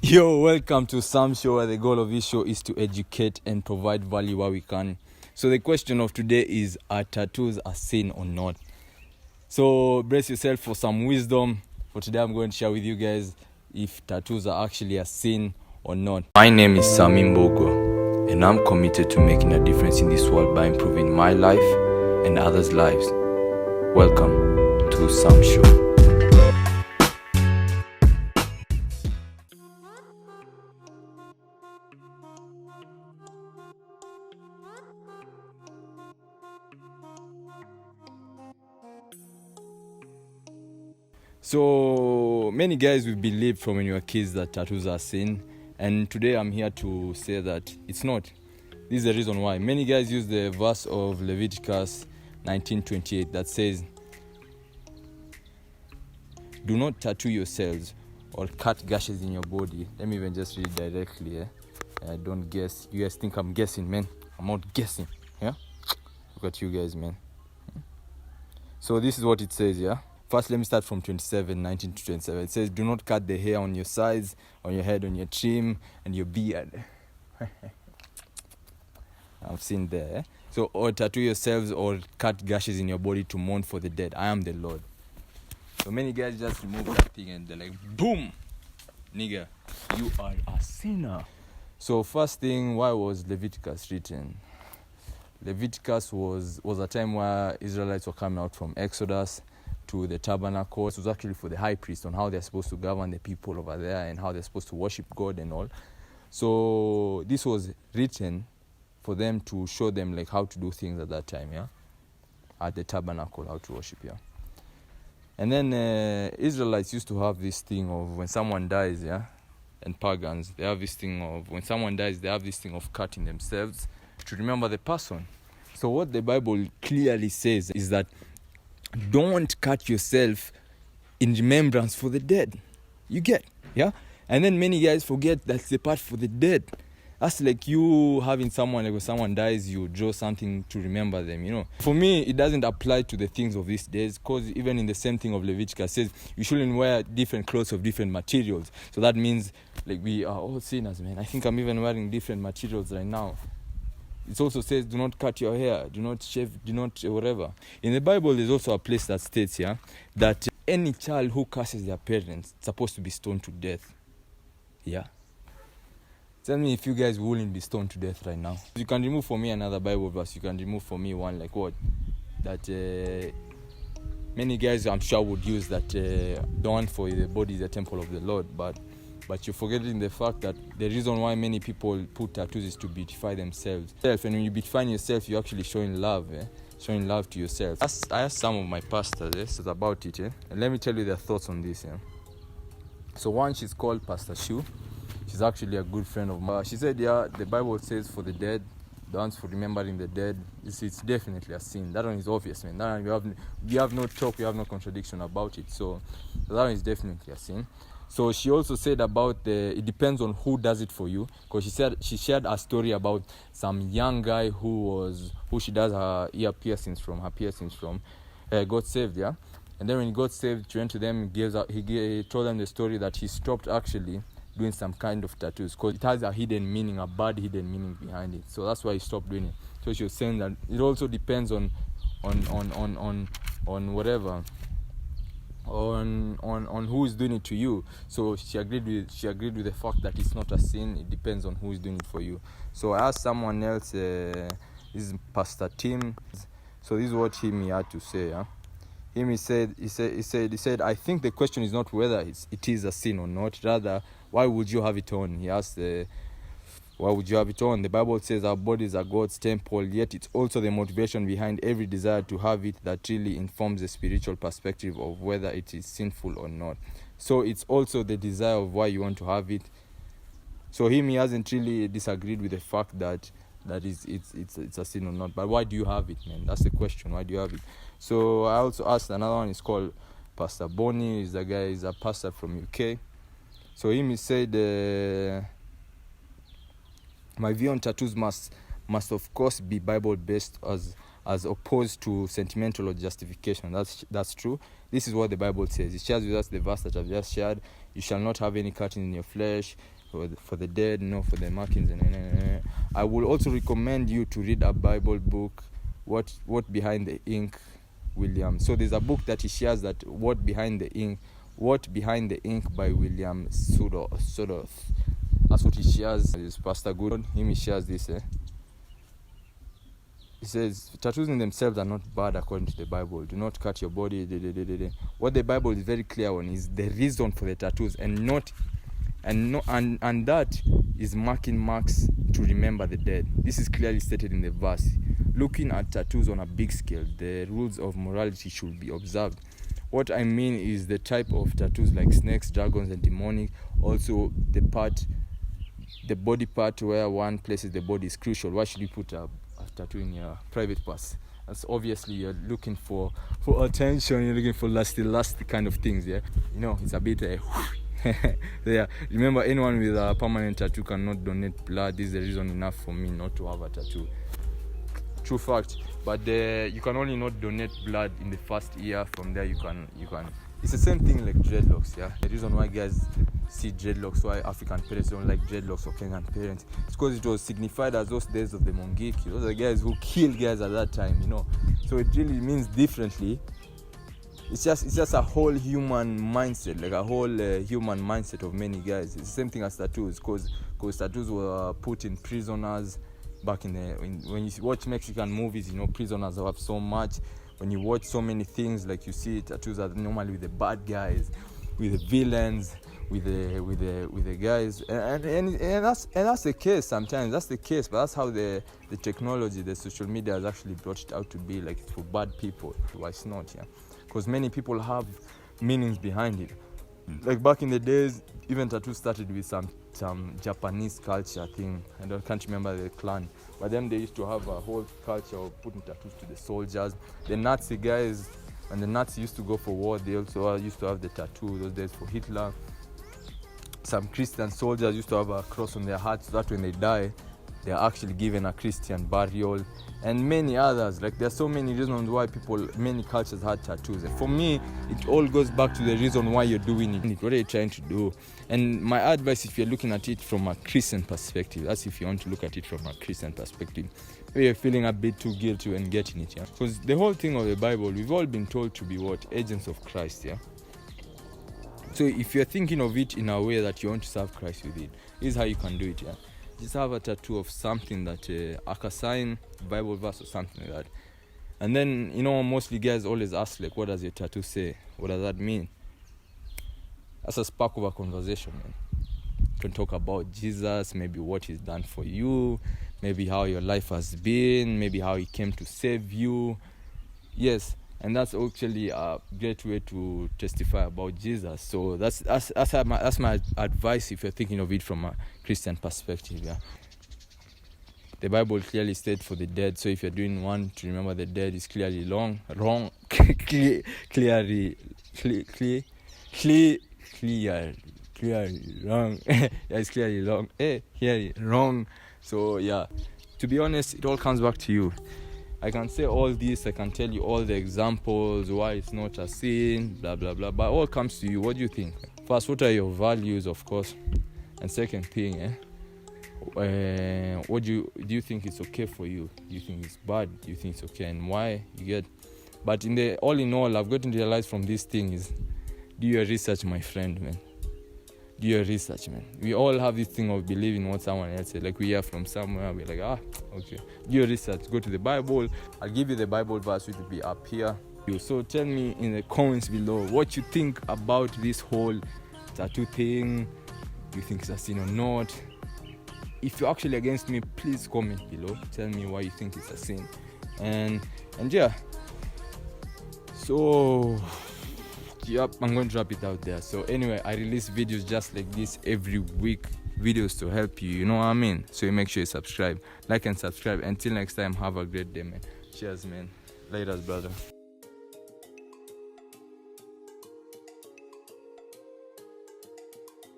Yo, welcome to Sam Show, where the goal of this show is to educate and provide value where we can. So the question of today is, are tattoos a sin or not? So brace yourself for some wisdom. For today, I'm going to share with you guys if tattoos are actually a sin or not. My name is Sami Mbogo, and I'm committed to making a difference in this world by improving my life and others' lives. Welcome to Sam Show. So many guys will believe from when you were kids that tattoos are sin, and today I'm here to say that it's not. This is the reason why. Many guys use the verse of Leviticus 19:28 that says, "Do not tattoo yourselves or cut gashes in your body." Let me even just read it directly. Don't guess. You guys think I'm guessing, man? I'm not guessing. Yeah. Look at you guys, man. So this is what it says, yeah. First, let me start from 19 to 27. It says, "Do not cut the hair on your sides, on your head, on your trim, and your beard." I've seen there. So, or tattoo yourselves or cut gashes in your body to mourn for the dead. I am the Lord. So many guys just remove that thing and they're like, boom, nigga, you are a sinner. So first thing, why was Leviticus written? Leviticus was a time where Israelites were coming out from Exodus to the tabernacle. It was actually for the high priest on how they're supposed to govern the people over there and how they're supposed to worship God and all. So this was written for them to show them like how to do things at that time, yeah, at the tabernacle, how to worship, yeah. And then Israelites used to have this thing of when someone dies, yeah, and pagans, they have this thing of when someone dies, they have this thing of cutting themselves to remember the person. So what the Bible clearly says is that don't cut yourself in remembrance for the dead. You get, yeah? And then many guys forget that's the part for the dead. That's like you having someone, like when someone dies, you draw something to remember them, you know. For me, it doesn't apply to the things of these days, because even in the same thing of Leviticus says you shouldn't wear different clothes of different materials. So that means like we are all sinners, man. I think I'm even wearing different materials right now. It also says, do not cut your hair, do not shave, do not whatever. In the Bible, there's also a place that states, yeah, that any child who curses their parents is supposed to be stoned to death. Yeah. Tell me if you guys wouldn't be stoned to death right now. You can remove for me another Bible verse. You can remove for me one like what? That many guys I'm sure would use that the one for the body is the temple of the Lord, but you're forgetting the fact that the reason why many people put tattoos is to beautify themselves. And when you beautify yourself, you're actually showing love, showing love to yourself. I asked some of my pastors about it, and let me tell you their thoughts on this. So one, she's called Pastor Shu. She's actually a good friend of mine. She said, yeah, the Bible says for the dead, the ones for remembering the dead, it's definitely a sin. That one is obvious, man. That one, we have no talk, we have no contradiction about it. So that one is definitely a sin. So she also said about it depends on who does it for you, because she shared a story about some young guy who she does her piercings from, got saved, yeah. And then when he got saved, she went to them, he told them the story that he stopped actually doing some kind of tattoos because it has a hidden meaning, a bad hidden meaning behind it. So that's why he stopped doing it. So she was saying that it also depends on whatever, on who is doing it to you. So she agreed with the fact that it's not a sin. It depends on who is doing it for you. So I asked someone else, this is Pastor Tim. So this is what he had to say. He said, I think the question is not whether it is a sin or not. Rather, why would you have it on? He asked, why would you have it on? The Bible says our bodies are God's temple, yet it's also the motivation behind every desire to have it that really informs the spiritual perspective of whether it is sinful or not. So it's also the desire of why you want to have it. So he hasn't really disagreed with the fact that it's a sin or not. But why do you have it, man? That's the question. Why do you have it? So I also asked another one. It's called Pastor Bonnie. He's a pastor from UK. So he said, my view on tattoos must of course be Bible based as as opposed to sentimental or justification. That's true. This is what the Bible says. It shares with us the verse that I've just shared. You shall not have any cutting in your flesh for the dead, no, for the markings. I will also recommend you to read a Bible book, What Behind the Ink, William. So there's a book that he shares, that What Behind the Ink by William Suddoth. That's what he shares. Is Pastor Good. He shares this. He says tattoos in themselves are not bad according to the Bible. Do not cut your body. What the Bible is very clear on is the reason for the tattoos, and that is marking marks to remember the dead. This is clearly stated in the verse. Looking at tattoos on a big scale, the rules of morality should be observed. What I mean is the type of tattoos like snakes, dragons, and demonic. Also, the body part where one places the body is crucial. Why should you put a tattoo in your private parts? That's obviously you're looking for attention. You're looking for lusty kind of things. Yeah, it's a bit. Yeah. Remember, anyone with a permanent tattoo cannot donate blood. This is the reason enough for me not to have a tattoo. True fact. But you can only not donate blood in the first year. From there, you can. It's the same thing like dreadlocks. Yeah. The reason why guys see dreadlocks, why African parents don't like dreadlocks or Kenyan parents, it's because it was signified as those days of the Mungiki. Those are the guys who killed guys at that time. So it really means differently. It's just a whole human mindset, like a whole human mindset of many guys. It's the same thing as tattoos, because tattoos were put in prisoners back when you watch Mexican movies. Prisoners have so much. When you watch so many things, like you see tattoos are normally with the bad guys, with the villains, with the guys, and that's the case sometimes. That's the case, but that's how the technology, the social media has actually brought it out to be, like for bad people. Why it's not, yeah? Because many people have meanings behind it. Like back in the days, even tattoos started with some Japanese culture thing. I can't remember the clan, but then they used to have a whole culture of putting tattoos to the soldiers. The Nazi guys, when the Nazis used to go for war, they also used to have the tattoo those days for Hitler. Some Christian soldiers used to have a cross on their hearts, so that when they die, they are actually given a Christian burial, and many others. Like there's so many reasons why many cultures had tattoos. And for me, it all goes back to the reason why you're doing it. What are you trying to do? And my advice, if you're looking at it from a Christian perspective, that's if you want to look at it from a Christian perspective, where you're feeling a bit too guilty and getting it, yeah. Because the whole thing of the Bible, we've all been told to be what? Agents of Christ, yeah. So if you're thinking of it in a way that you want to serve Christ with it, this is how you can do it, yeah. Just have a tattoo of something that like a sign, Bible verse or something like that. And then, mostly guys always ask, like, what does your tattoo say? What does that mean? That's a spark of a conversation, man. You can talk about Jesus, maybe what he's done for you, maybe how your life has been, maybe how he came to save you. Yes, and that's actually a great way to testify about Jesus. So that's my advice if you're thinking of it from a Christian perspective. Yeah, the Bible clearly states for the dead. So if you're doing one to remember the dead, is clearly wrong. Clearly wrong. Yeah, it's clearly wrong. Clearly wrong. So yeah, to be honest, it all comes back to you. I can say all this, I can tell you all the examples, why it's not a sin, blah, blah, blah. But it all comes to you. What do you think? First, what are your values, of course? And second thing, what do you think is okay for you? Do you think it's bad? Do you think it's okay? And why? You get? But all in all, I've gotten to realize from this thing is, do your research, my friend, man. Do your research, man. We all have this thing of believing what someone else said. Like we hear from somewhere, we're like, okay. Do your research. Go to the Bible. I'll give you the Bible verse, which will be up here. So tell me in the comments below what you think about this whole tattoo thing. Do you think it's a sin or not? If you're actually against me, please comment below. Tell me why you think it's a sin. And yeah. So yep, I'm going to wrap it out there. So anyway, I release videos just like this every week, videos to help you, you know what I mean? So you make sure you subscribe, like and subscribe. Until next time, have a great day, man. Cheers, man. Later, brother.